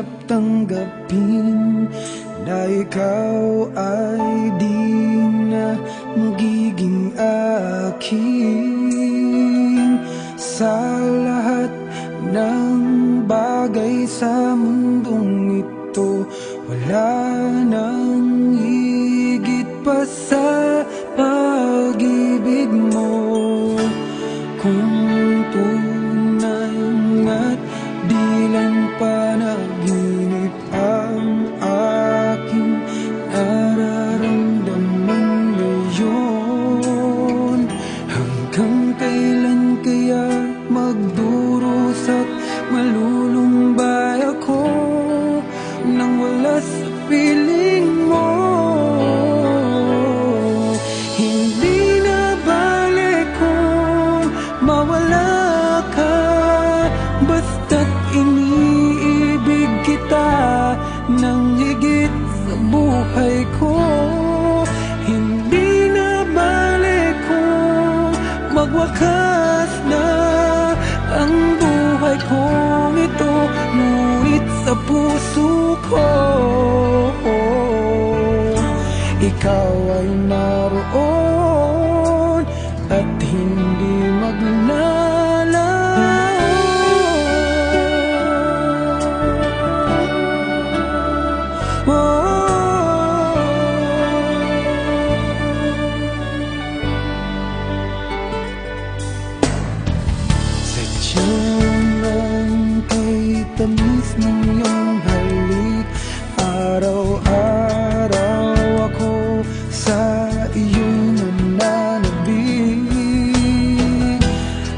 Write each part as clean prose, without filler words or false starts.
mahirap tanggapin na ikaw ay di na magiging akin. Sa lahat ng bagay sa mundong ito, wala nang higit pa sa pag-ibig mo. Kung tunay nga't di lang panaginip ang aking nararamdaman ngayon, hanggang kailan kaya magdurusa at malulumbay ako nang wala sa piling mo? Hindi na balik kung mawala ka, basta't iniibig kita nang higit sa buhay ko. Hindi na balik kung magwakas na ang buhay kong ito, ngunit sa puso ko ikaw ay naroon at hindi maglalaho. Sadyang kay tamis ng iyong halik, araw-araw ako sa iyong nananabik.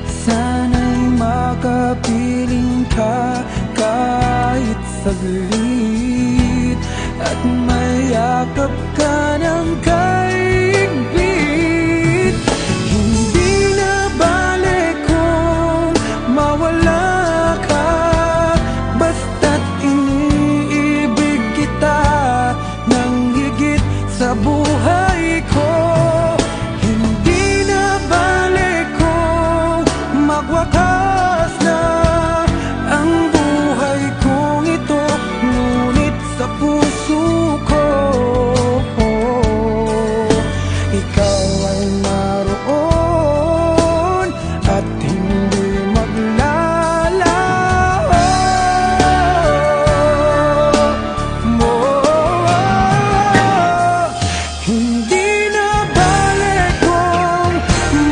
Sana'y makapiling ka kahit saglit at mayakap ka ng kaigpit. Hindi na balik kung mawala ka, basta't iniibig kita nang higit sa buhay ko. Hindi na balik kung magwakas na ang buhay kong ito, ngunit sa puso ko ikaw ay naroon at hindi maglalaho. Hindi na balik kung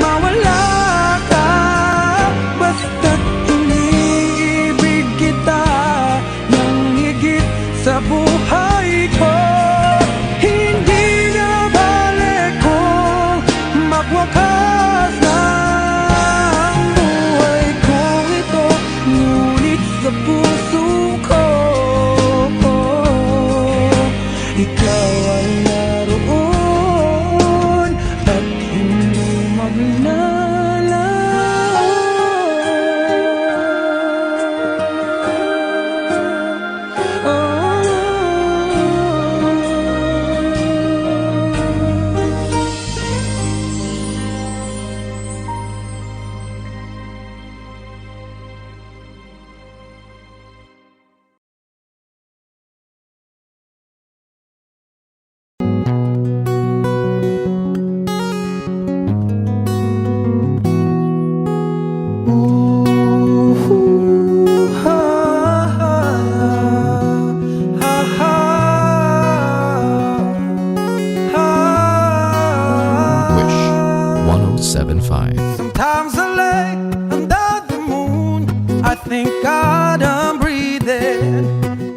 mawala ka, basta't iniibig kita nang higit sa buhay ko. Hindi na balik kung magwakas na ang buhay kong ito, ngunit sa puso ko ikaw ay naroon at hindi maglalaho. Wish 1075. Sometimes I lay under the moon, I thank God I'm breathing.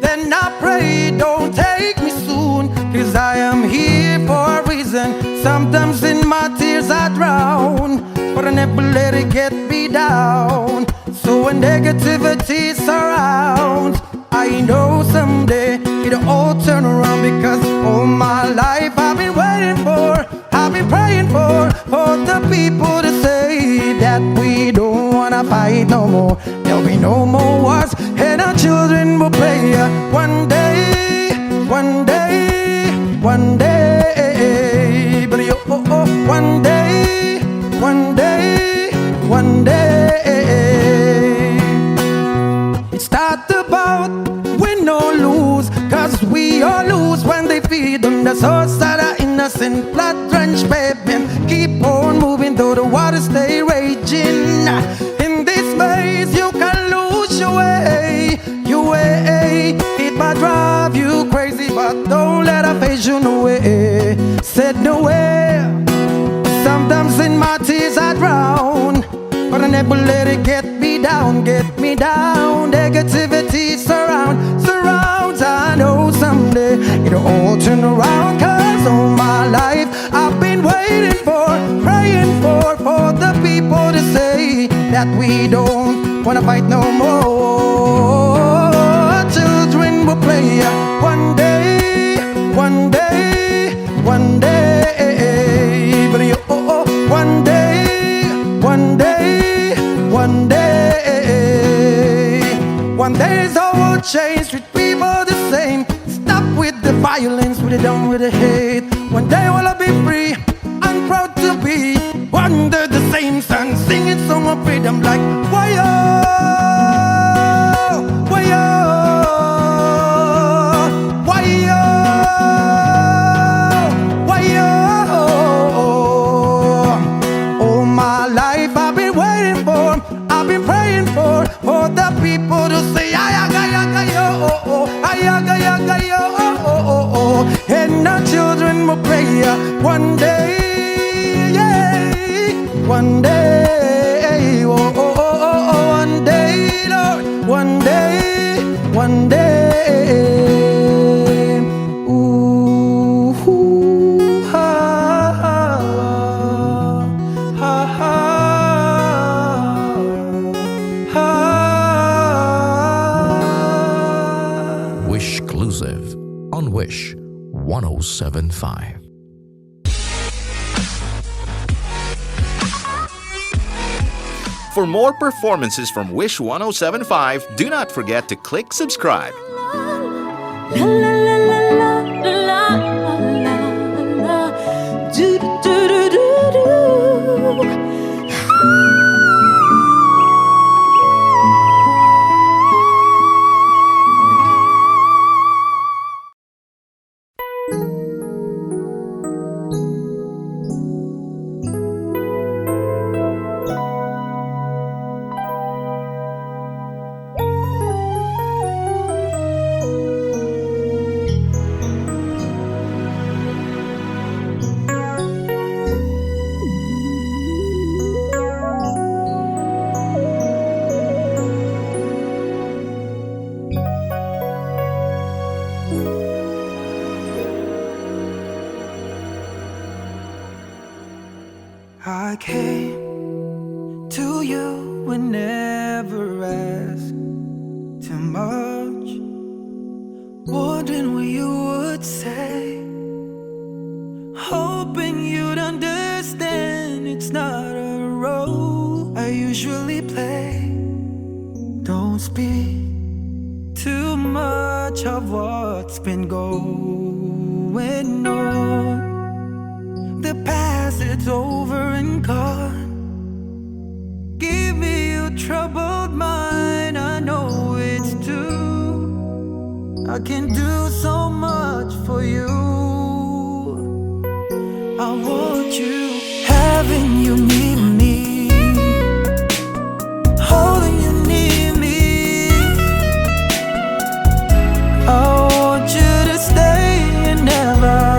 Then I pray, don't take me soon, 'cause I am here for a reason. Sometimes in my tears I drown, but I never let it get me down. So when negativity surrounds, I know someday it'll all turn around, because all my life I've been waiting for, I've been praying for the people to say that we don't wanna fight no more. There'll be no more wars, and our children will play. One day, one day, one day, but one day, one day, one day. It's not about win or source of the innocent blood-drenched pavement. Keep on moving though the waters stay raging. In this maze you can lose your way. Your way, it might drive you crazy, but don't let her face you no way. Said no way. Sometimes in my tears I drown, but I never let it get me down, get me down. Negativity surrounds. I know someday it'll all turn around. Cause all my life I've been waiting for, praying for the people to say that we don't wanna fight no more. Children will play one day, one day, one day. But you, one day, one day, one day. One day it's all will change, treat people the same. Stop with the violence, put it down with the hate. One day will I be free, I'm proud to be under the same sun, singing song of freedom like why-oh, why-oh, why-oh, why-oh. All my life I've been waiting for, I've been praying for the people to say ayaga-yaga-yo, ayaga-yaga-yo. And our children will pray one day, yeah, one day, one day, Lord, one day, one day. Ooh, ha, ha, ha, ha, ha. Wish exclusive on Wish 1075. For more performances from Wish 1075, do not forget to click subscribe. La la la la la la la la. Do do do do do. I came to you and never asked too much, wondering what you would say, hoping you'd understand it's not a role I usually play. Don't speak too much of what's been going on. The past, it's over and gone. Give me your troubled mind, I know it's true. I can do so much for you. I want you, having you near me, holding you near me. I want you to stay and never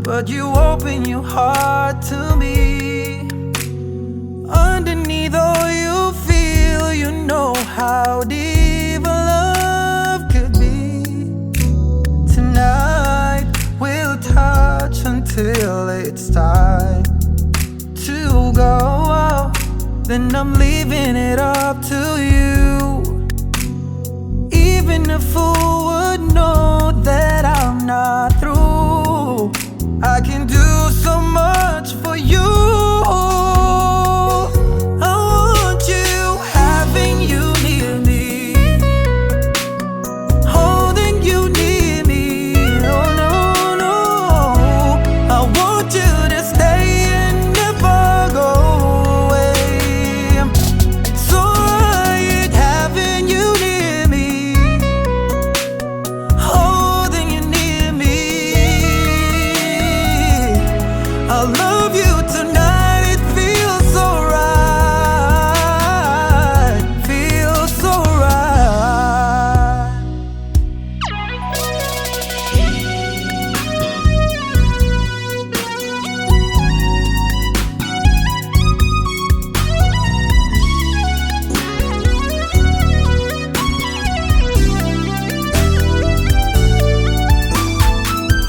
but you open your heart to me. Underneath all you feel, you know how deep a love could be. Tonight we'll touch until it's time to go. Then I'm leaving it up to you. Even a fool would know that I'm I'm not through. I can do so much for you. I want you, having you near me, holding you near me. Oh no, no, I want you to stay and never go away. So right, having you near me, holding you near me. I love you tonight, it feels so right, feels so right.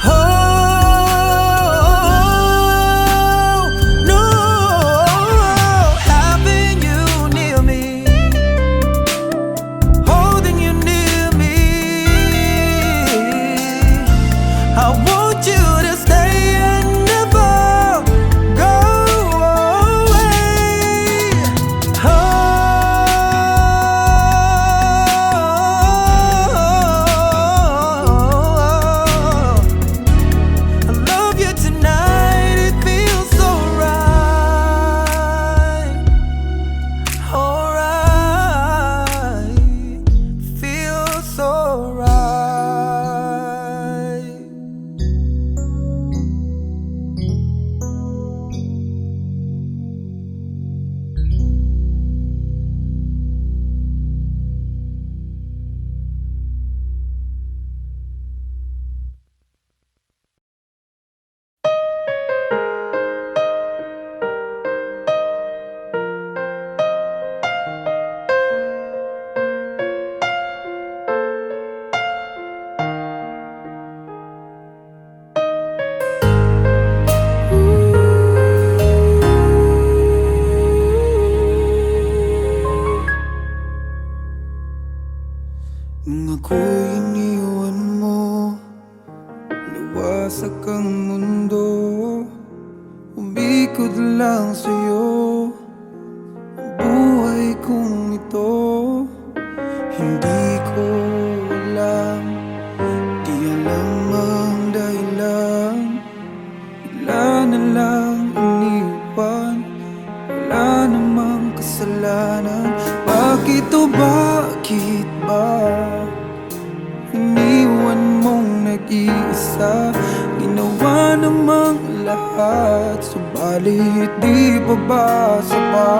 Oh, no, having you near me, holding you near me. I want you to stay and never go away. I love you tonight, it feels so right. Alright, feels so right. Nung ako'y iniwan mo, nawasak ang mundo, umikot lang sa'yo ang buhay kong ito. Hindi ko alam, di alam ang dahilan, bigla na lang iniwan, wala namang kasalanan. Bakit o bakit ba iniwan mong nag-iisa? Ginawa namang lahat, subalit di pa ba sapat?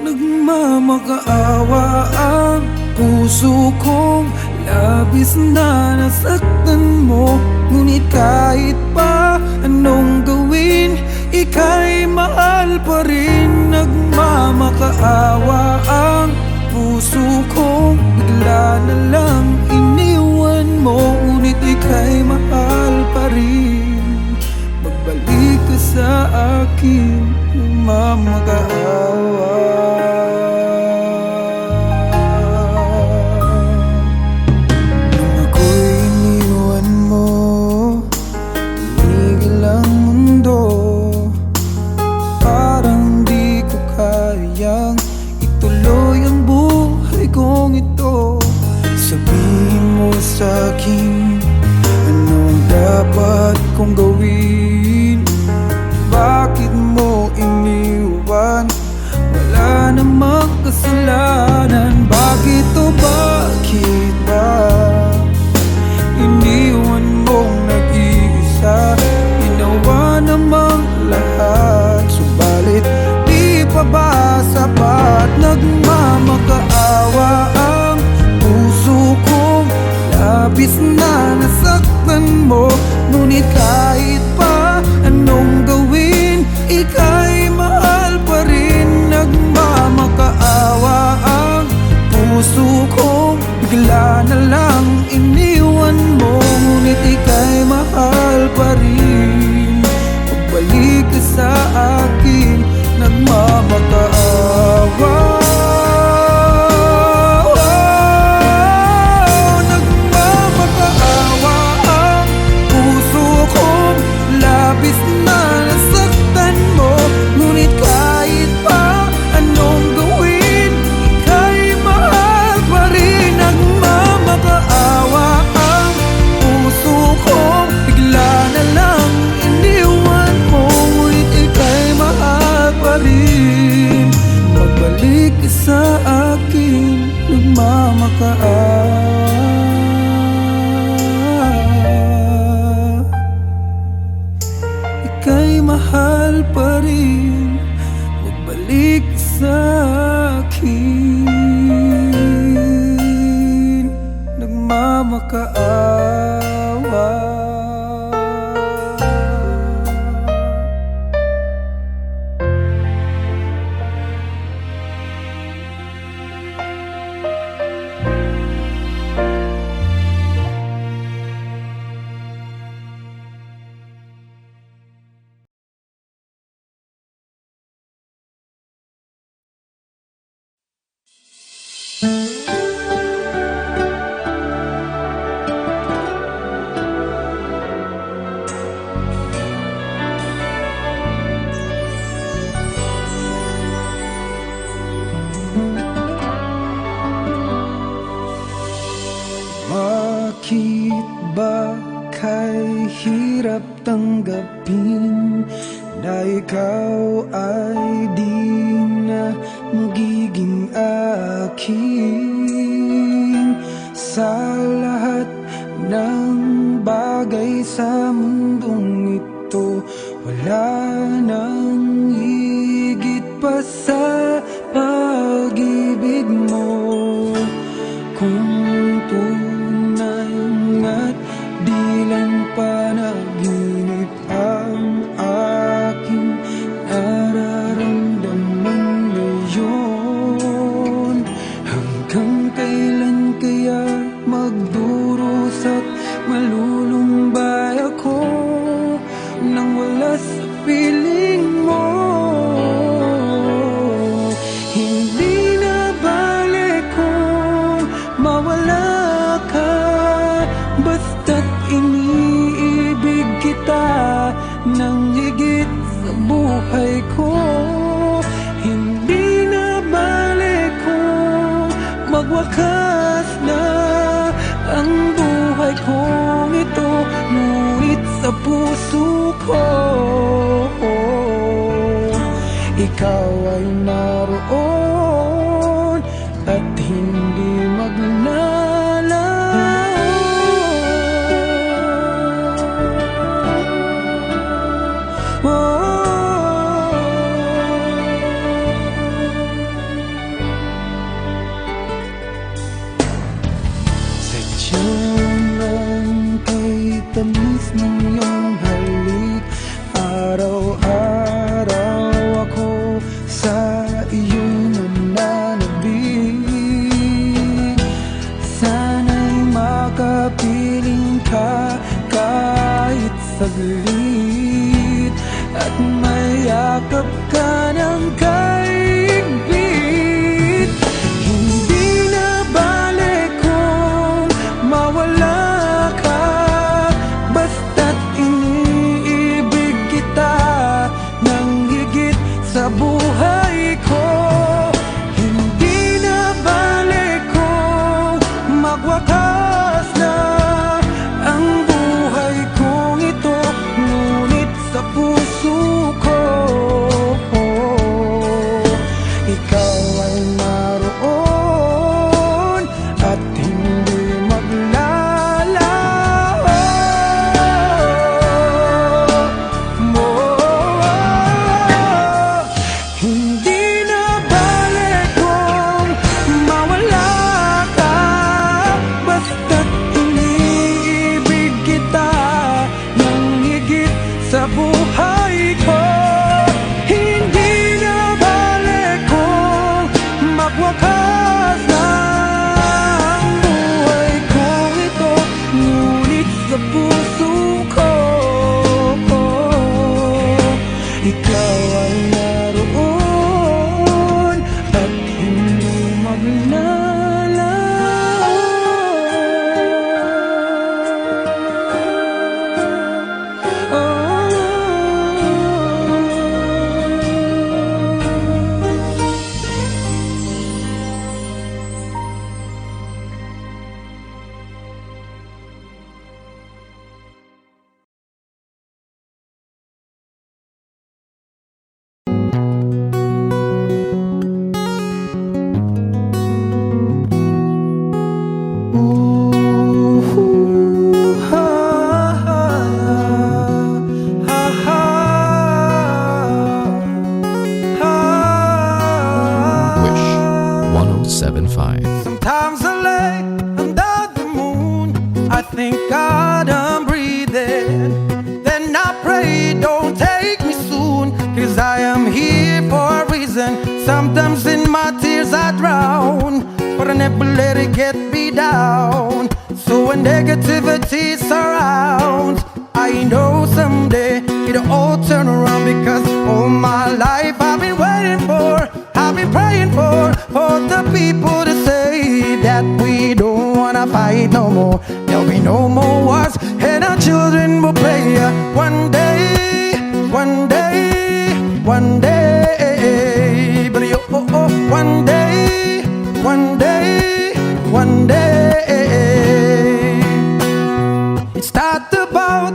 Nagmamakaawa ang puso kong labis na nasaktan mo. Ngunit kahit pa anong gawin, ika'y mahal pa rin. Nagmamakaawa ang puso kong bigla na lang iniwan mo. Ngunit ika'y mahal pa rin. Magbalik ka sa akin, nagmamakaawa. Nung ako'y iniwan mo, tumigil ang mundo. Parang di ko kayang ituloy ang buhay kong ito. Sabihin mo sa'kin, anong dapat kong gawin? Bakit mo iniwan mahal pa rin, magbalik sa akin, nagmamakaawa. Bakit ba kay hirap tanggapin na ikaw ay di na magiging akin? Sa lahat ng bagay sa mundong ito, wala nang higit pa sa pag-ibig mo. Kung tunay nga't di lang panaginip ang aking nararamdaman ngayon, hanggang kailan kaya magdurusa at malulumbay ako nang wala sa piling mo? Hindi na balik kung mawala ka, basta't iniibig kita nang higit sa buhay ko. Hindi na balik kung magwakas na ang buhay kong ito, ngunit sa puso ko ikaw ay naroon at hindi maglalaho. Sadyang kay tamis ng iyong halik, araw-araw ako sa iyong nananabik. Sana'y makapiling ka kahit saglit, at mayakap ka ng kaigpit. Hindi na balik kung mawala ka, basta't iniibig kita nang higit sa buhay ko. Hindi na balik kung magwakas na ang buhay kong ito, ngunit sa puso ko ikaw ay naroon at hindi maglalaho. Hindi na balik kung mawala ka, basta't iniibig kita nang higit sa buhay ko. Hindi na balik kung magwakas na ang buhay kong ito, ngunit sa puso ko ikaw ay naroon at hindi maglalaho. never let it get me down. So when negativity surrounds, I know someday it'll all turn around, because all my life I've been waiting for, I've been praying for the people to say that we don't wanna fight no more. There'll be no more wars, and our children will play one day, one day, one day. But one day, one day, one day. It's not about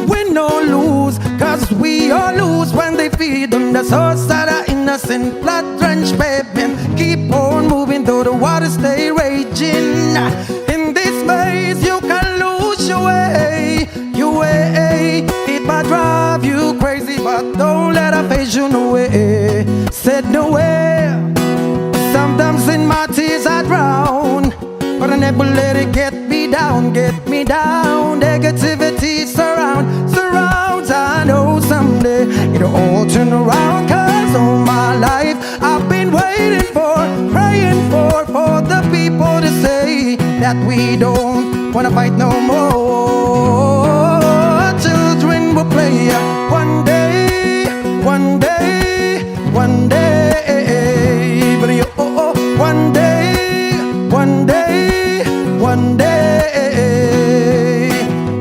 win or lose, cause we all lose when they feed on the source of the innocent blood-drenched pavement. Keep on moving though the waters stay raging. In this maze you can lose your way, your way. It might drive you crazy, but don't let it phase you no way. Said no way. Sometimes in my tears I drown, but I never let it get me down, get me down. Negativity surrounds. I know someday it'll all turn around, cause all my life I've been waiting for, praying for the people to say that we don't wanna fight no more. Children will play one day, one day, one day. But one day, one day, one day.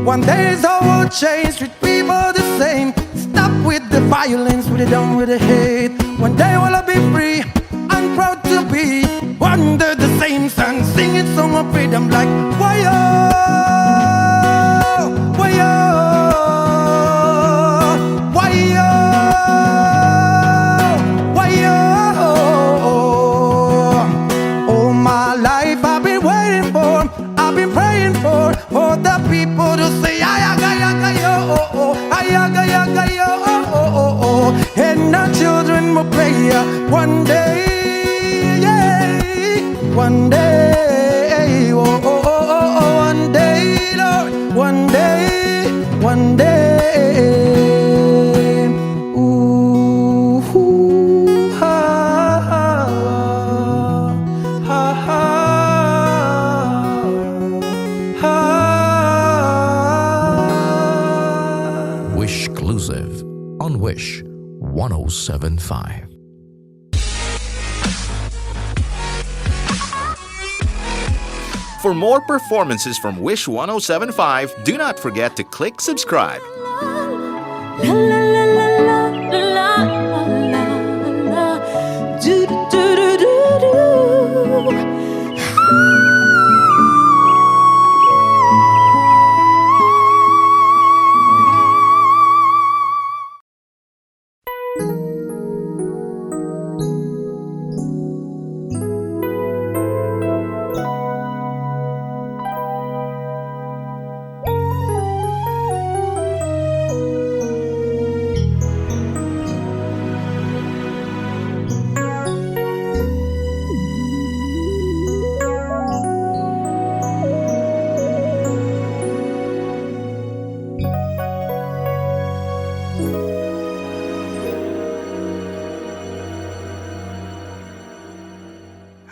One day is all will change, treat people the same. Stop with the violence, put it down with the hate. One day will I be free, I'm proud to be under the same sun, singing song of freedom like why-oh, why-oh, why-oh, why-oh. All my life I've been waiting for, I've been praying for the people to say ayaga-yaga-yo, ayaga-yaga-yo, and our children will play one day, yeah, one day, one day, Lord, one day, one day. Ooh, ha, ha, ha, ha. Wish exclusive on Wish 1075. For more performances from Wish 1075, do not forget to click subscribe. La la la la la la la la. Do do do do do.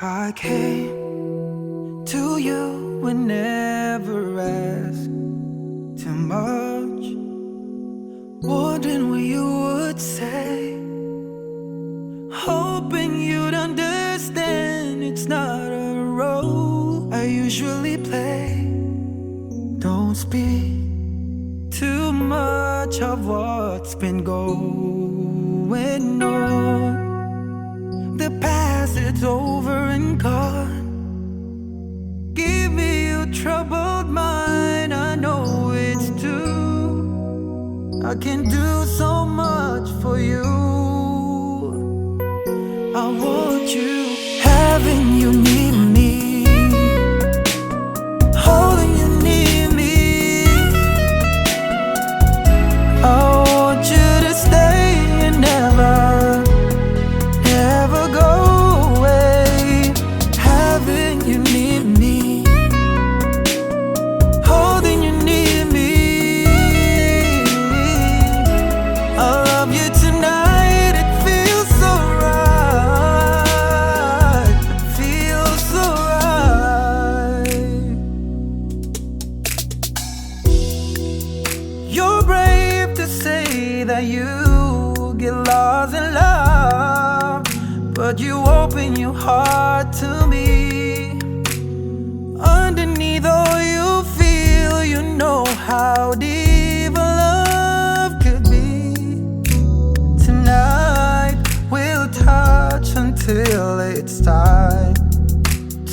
I came to you and never asked too much, wondering what you would say, hoping you'd understand it's not a role I usually play. Don't speak too much of what's been going on. The past, it's over and gone. Give me your troubled mind, I know it's true. I can do so much for you. I want you, having you near me, holding you near me. I want you to stay and never, never go away. Having you near me, holding you near me. I love you tonight, it feels so right. You're brave to say that you get lost in love, but you open your heart to me. Underneath all you feel, you know how deep a love could be. Tonight we'll touch until it's time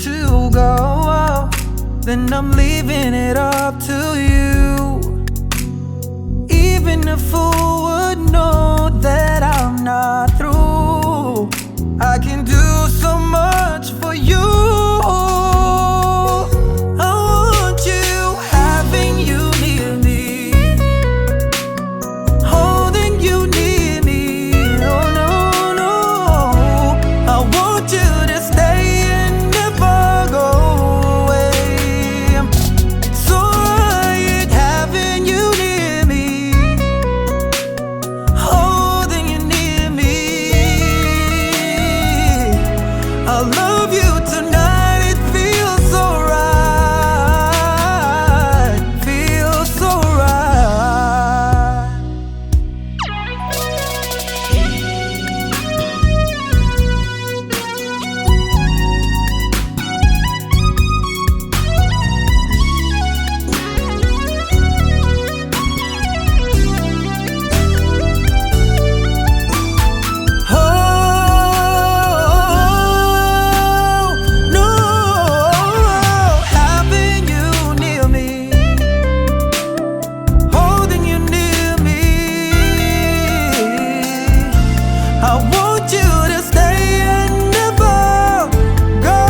to go. Then I'm leaving it up to you. Even a fool would know that I'm not through. I can do so much for you. I want you, having you near me, holding you near me. Oh no, no, I want you to stay and never go away. It's alright having you near me, holding you near me. I love you tonight, it feels so right, feels so right. Oh no, having you near me, holding you near me. I want you to stay and never go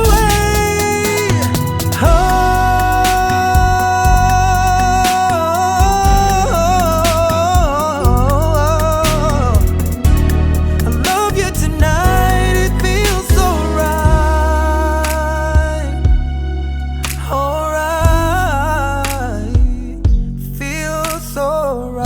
away. I love you tonight, it feels so right. Alright, feels so right.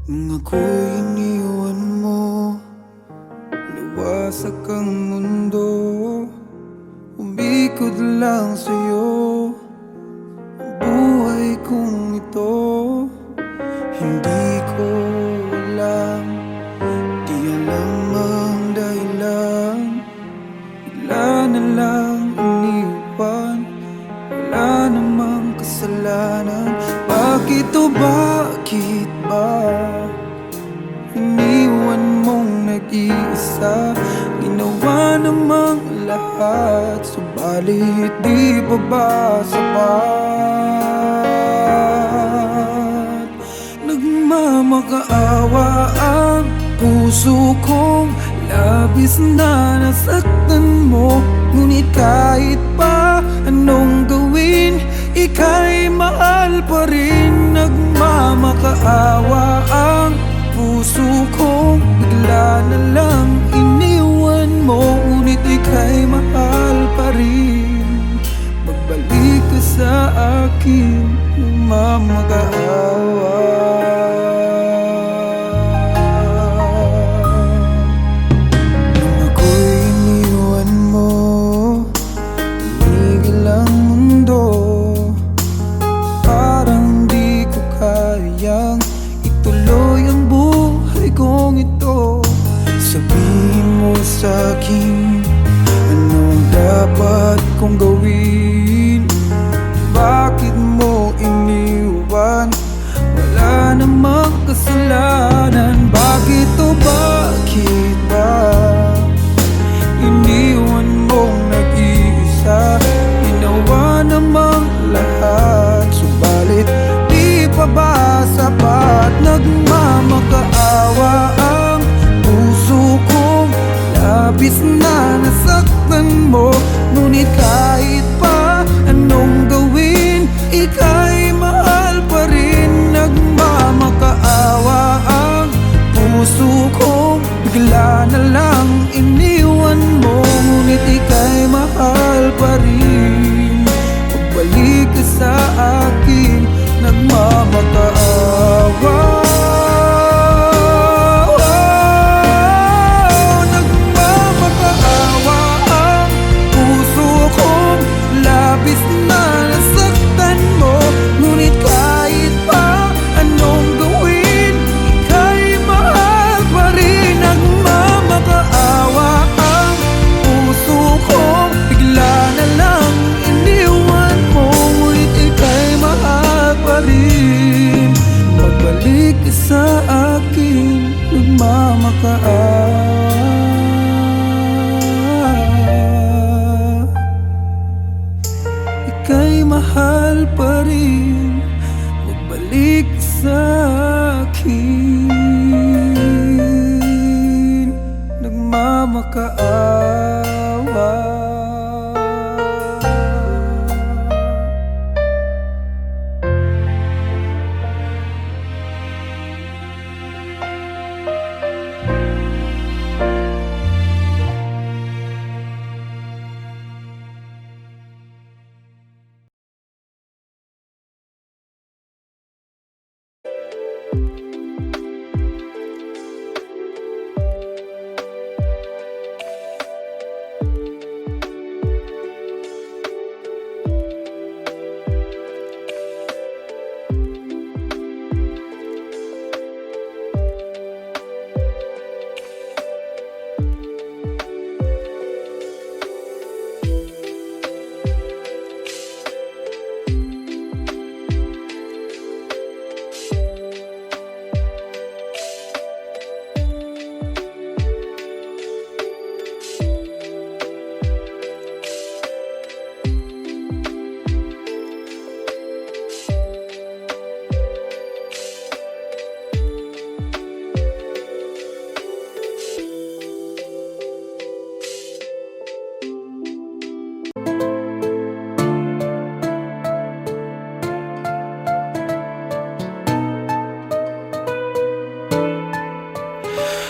Nung ako'y iniwan mo, luwasak ang mundo, umikot lang sa'yo ang buhay kong ito. Hindi ko alam, di alam ang dahilan, bigla na lang iniwan, wala namang kasalanan. Bakit o bakit ba iniwan mong nag-iisa? Ginawa namang lahat, subalit di pa ba sapat? Nagmamakaawa ang puso kong labis na nasaktan mo. Ngunit kahit pa anong gawin, ika'y mahal pa rin. Nagmamakaawa ang puso kong bigla na lang iniwan mo. Ngunit ika'y mahal pa rin. Magbalik ka sa akin, nagmamakaawa. Nung ako'y iniwan mo, tumigil ang mundo. Parang di ko kayang ituloy ang buhay kong ito. Sabihin mo sa'kin, anong dapat kong gawin? Bakit mo iniwan? Wala namang kasalanan. Bakit o bakit ba iniwan mong nag-iisa? Ginawa namang lahat, subalit di pa ba sapat? nagmamakaawa ang puso kong labis na nasaktan mo. Ngunit kahit pa anong gawin, ika'y mahal pa rin. Nagmamakaawa ang puso kong bigla na lang iniwan mo. Ngunit ika'y mahal pa rin. Pagbalik ka sa akin, nagmamakaawa. Nagmamakaawa ang puso kong labis na nasaktan mo. Ngunit kahit pa anong gawin, ika'y mahal pa rin. Nagmamakaawa ang puso kong bigla na lang iniwan mo. Ngunit ika'y mahal pa rin. Pagbalik ka sa akin, nagmamakaawa. Ika'y mahal pa rin. Magbalik ka sa akin, nagmamakaawa.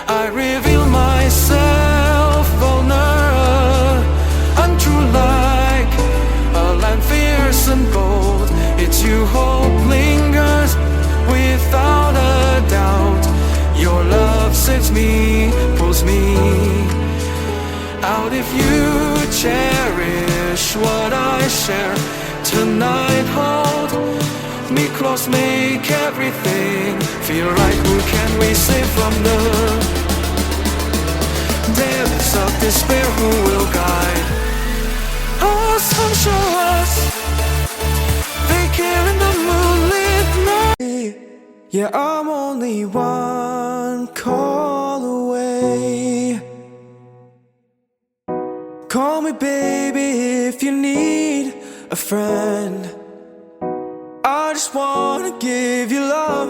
I reveal myself vulnerable, untrue like a land fierce and bold. It's you, hope lingers without a doubt. Your love saves me, pulls me out. If you cherish what I share tonight, hold me close, make everything feel right. Who can we save from the depths of despair? Who will guide us and show us they care in the moonlit night? Yeah, I'm only one call away. Call me baby if you need a friend. I just wanna give you love.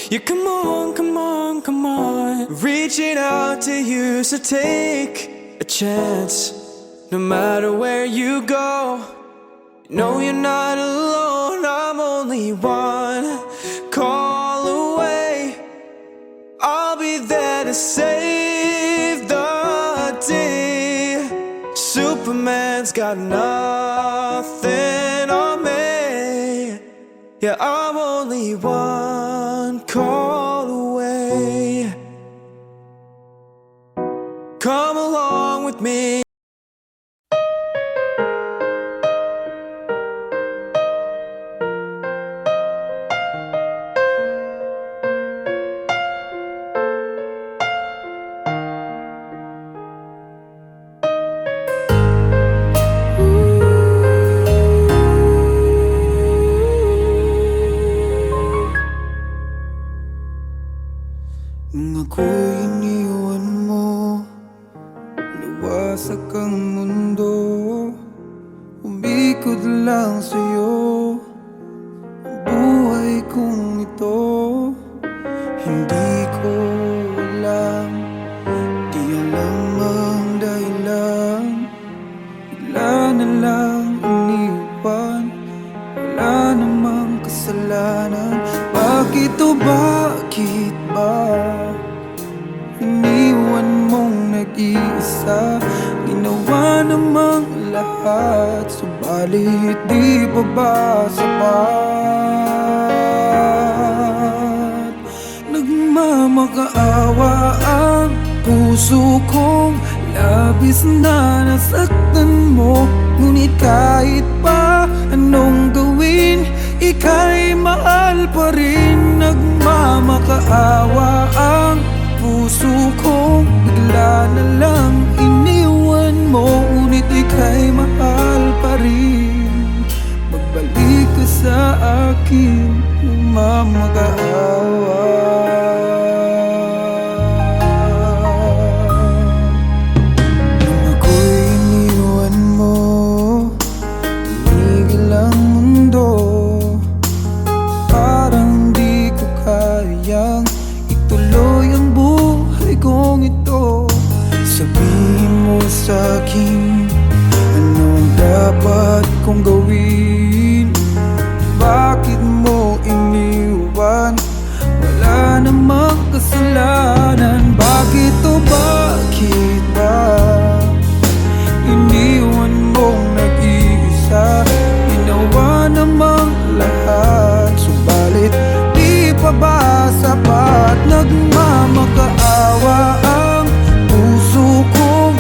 Yeah, come on, come on, come on. Reaching out to you, so take a chance. No matter where you go, no, you're not alone. I'm only one call away. I'll be there to save the day. Superman's got nothing on me. Yeah, I'm only one call away. Come along with me. Nung ako'y iniwan mo, nawasak ang mundo. Umikot lang sa'yo ang buhay kong ito. hindi ko alam. Di alam ang dahilan, bigla na lang iniwan. Wala namang kasalanan. Bakit o bakit ba iniwan mong nag-iisa? Ginawa namang lahat, subalit di pa ba sapat? Nagmamakaawa ang puso kong labis na nasaktan mo. Ngunit kahit pa anong gawin, ika'y mahal pa rin. Nagmamakaawa ang puso kong bigla na lang iniwan mo. Ngunit ika'y mahal pa rin. Magbalik ka sa akin, nagmamakaawa. Nung ako'y iniwan mo, tumigil ang mundo. Parang di ko kayang ituloy ang buhay kong ito. Sabihin mo sa'kin, anong dapat kong gawin? Bakit mo iniwan? Wala namang kasalanan. Bakit o bakit ba iniwan mong nag-iisa? Ginawa namang lahat, subalit di pa ba sapat? Nagmamakaawa ang puso kong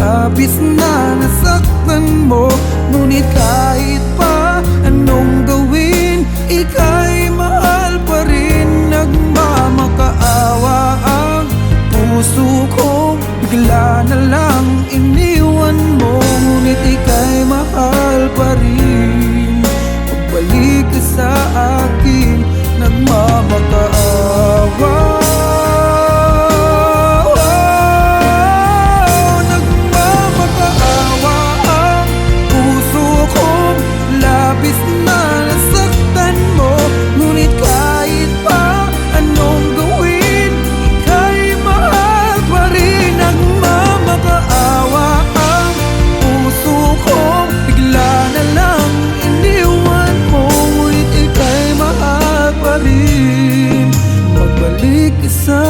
labis na nasaktan mo. Ngunit kahit pa anong gawin, ika'y mahal pa rin. Nagmamakaawa ang puso kong bigla na lang iniwan mo. Ngunit ika'y mahal pa rin. Pagbalik ka sa akin, nagmamakaawa. Nagmamakaawa ang puso kong labis na nasaktan mo. Ngunit kahit pa anong gawin, ika'y mahal pa rin. Nagmamakaawa ang puso kong bigla na lang iniwan mo. Ngunit ika'y mahal pa rin. Magbalik ka sa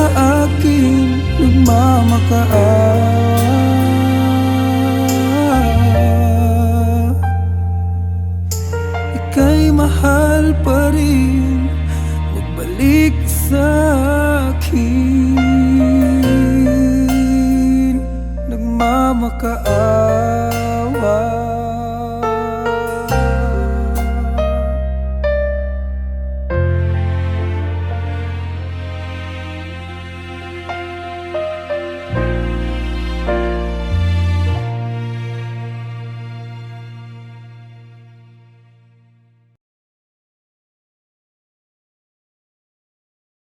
akin, nagmamakaawa. Ika'y mahal pa rin. Magbalik ka sa akin, nagmamakaawa.